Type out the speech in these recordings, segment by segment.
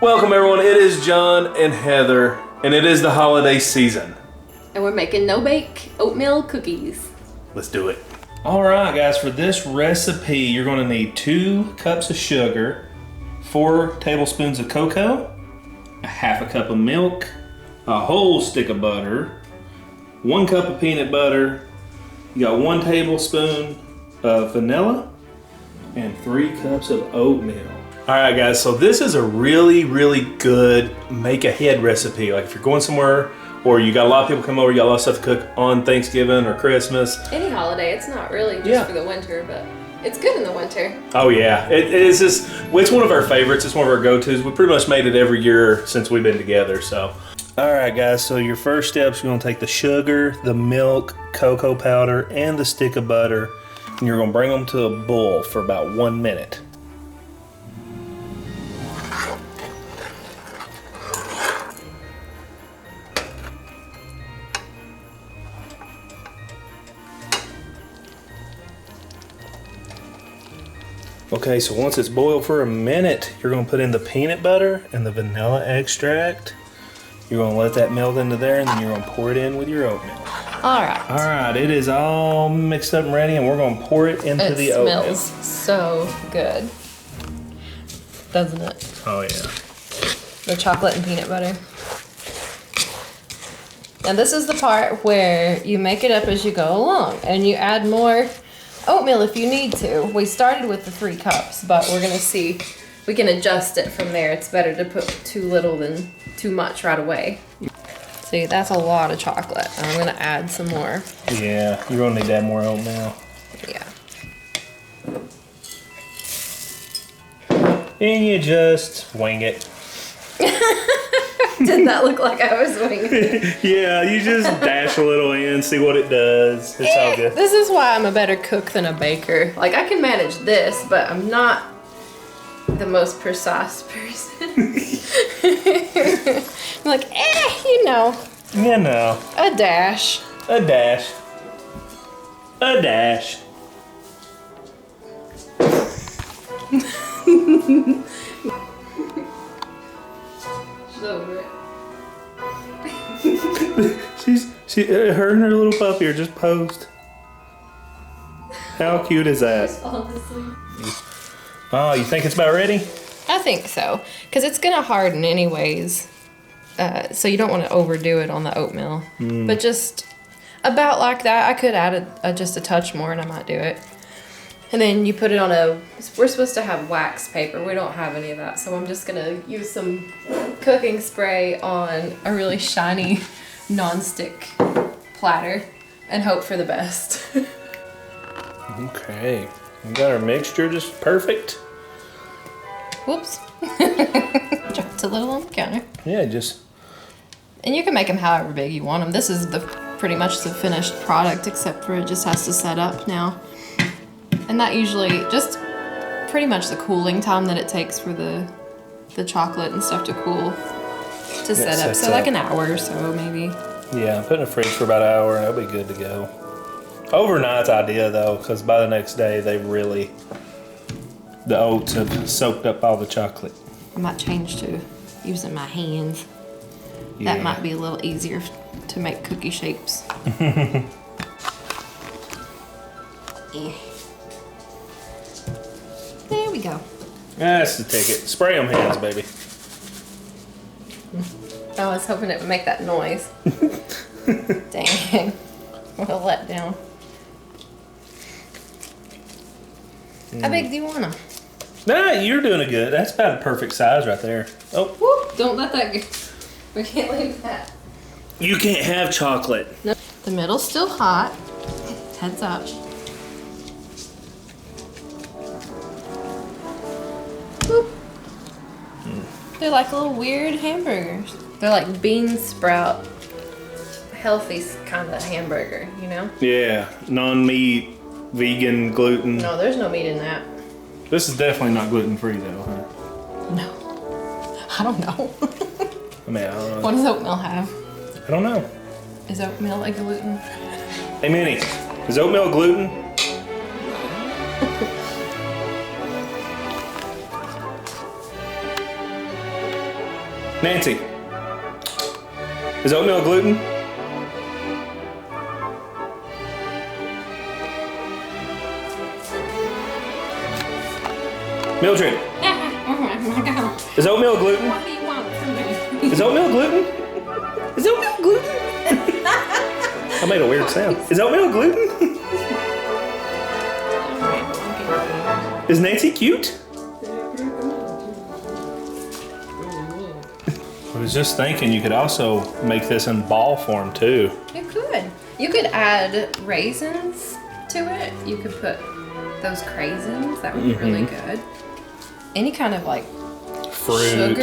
Welcome everyone, it is John and Heather, and it is the holiday season. And we're making no-bake oatmeal cookies. Let's do it. All right guys, for this recipe, you're gonna need 2 cups of sugar, 4 tablespoons of cocoa, a half a cup of milk, a whole stick of butter, 1 cup of peanut butter, you got 1 tablespoon of vanilla, and 3 cups of oatmeal. All right guys, so this is a really good make ahead recipe. Like if you're going somewhere or you got a lot of people come over, you got a lot of stuff to cook on Thanksgiving or Christmas. Any holiday, it's not really just for the winter, but it's good in the winter. Oh yeah, it's just, it's one of our favorites. It's one of our go-tos. We pretty much made it every year since we've been together, so. All right guys, so your first steps, you're gonna take the sugar, the milk, cocoa powder, and the stick of butter, and you're gonna bring them to a boil for about 1 minute. Okay, so once it's boiled for a minute, you're gonna put in the peanut butter and the vanilla extract. You're gonna let that melt into there, and then you're gonna pour it in with your oatmeal. All right. All right, it is all mixed up and ready, and we're gonna pour it into the oatmeal. It smells so good, doesn't it? Oh yeah. The chocolate and peanut butter. And this is the part where you make it up as you go along, and you add more oatmeal if you need to. We started with the 3 cups, but we're gonna see, we can adjust it from there. It's better to put too little than too much right away. See, that's a lot of chocolate. I'm gonna add some more. Yeah, you're gonna need to add more oatmeal. Yeah. And you just wing it. Did that look like I was winging it? Yeah, you just dash a little in, see what it does. It's all good. This is why I'm a better cook than a baker. Like, I can manage this, but I'm not the most precise person. I'm like, you know. You know. A dash. A dash. A dash. She's over it. Her and her little puppy are just posed. How cute is that? She's falling asleep. Oh, you think it's about ready? I think so, because it's gonna harden anyways. So you don't want to overdo it on the oatmeal, but just about like that. I could add just a touch more, and I might do it. And then you put it on we're supposed to have wax paper. We don't have any of that, so I'm just gonna use some cooking spray on a really shiny non-stick platter and hope for the best. Okay, we got our mixture just perfect. Whoops. Dropped a little on the counter. Yeah, just. And you can make them however big you want them. This is pretty much the finished product, except for it just has to set up now. And that usually just pretty much the cooling time that it takes for the chocolate and stuff to cool to set up. So like an hour or so maybe. Yeah, put it in the fridge for about an hour and it'll be good to go. Overnight's idea though, because by the next day the oats have soaked up all the chocolate. I might change to using my hands. Yeah. That might be a little easier to make cookie shapes. Yeah. There we go. That's the ticket. Spray them hands, baby. I was hoping it would make that noise. Dang. What a letdown. How big do you want them? Nah, you're doing it good. That's about a perfect size right there. Oh. Whoop, don't let that go. We can't leave that. You can't have chocolate. No. The middle's still hot. Heads up. Whoop. They're like little weird hamburgers. They're like bean sprout, healthy kind of hamburger, you know? Yeah, non-meat, vegan, gluten. No, there's no meat in that. This is definitely not gluten-free though, huh? No. I don't know. I mean, I don't know. What does oatmeal have? I don't know. Is oatmeal like gluten? Hey, Minnie, is oatmeal gluten? Nancy, is oatmeal gluten? Mildred, is oatmeal gluten? What do you want from me? Is oatmeal gluten? Is oatmeal gluten? I made a weird sound. Is oatmeal gluten? Is Nancy cute? I was just thinking you could also make this in ball form too. You could. You could add raisins to it. You could put those craisins. That would be really good. Any kind of like Fruit.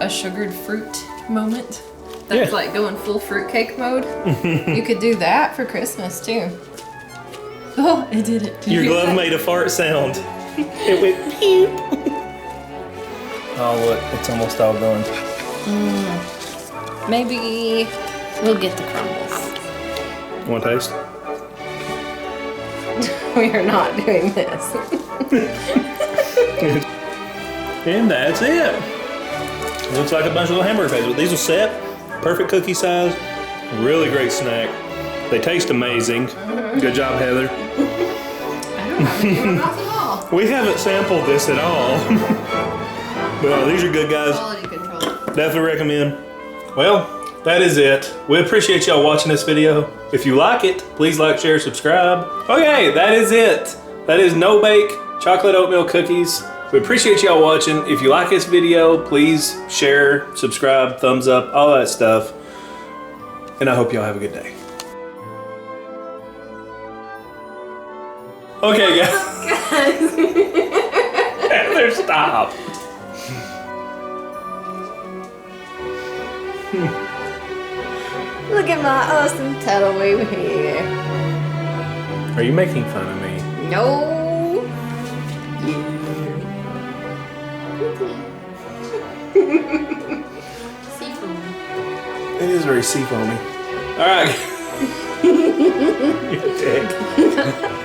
sugared fruit moment. That's like going full fruitcake mode. You could do that for Christmas too. Oh, I did it. Your glove made a fart sound. It went pew. Oh look, it's almost all done. Maybe we'll get the crumbles. You want to taste? We are not doing this. And that's it. Looks like a bunch of little hamburger patties, but these will set. Perfect cookie size. Really great snack. They taste amazing. Good job, Heather. I don't have any in my mouth at all. We haven't sampled this at all. But these are good, guys. Quality control. Definitely recommend. Well, that is it. We appreciate y'all watching this video. If you like it, please like, share, subscribe. Okay, that is it. That is no bake chocolate oatmeal cookies. We appreciate y'all watching. If you like this video, please share, subscribe, thumbs up, all that stuff. And I hope y'all have a good day. Okay, guys. Heather, stop. Look at my awesome turtle over here. Are you making fun of me? No. Seafood. It is very seafoamy. All right. You're a dick.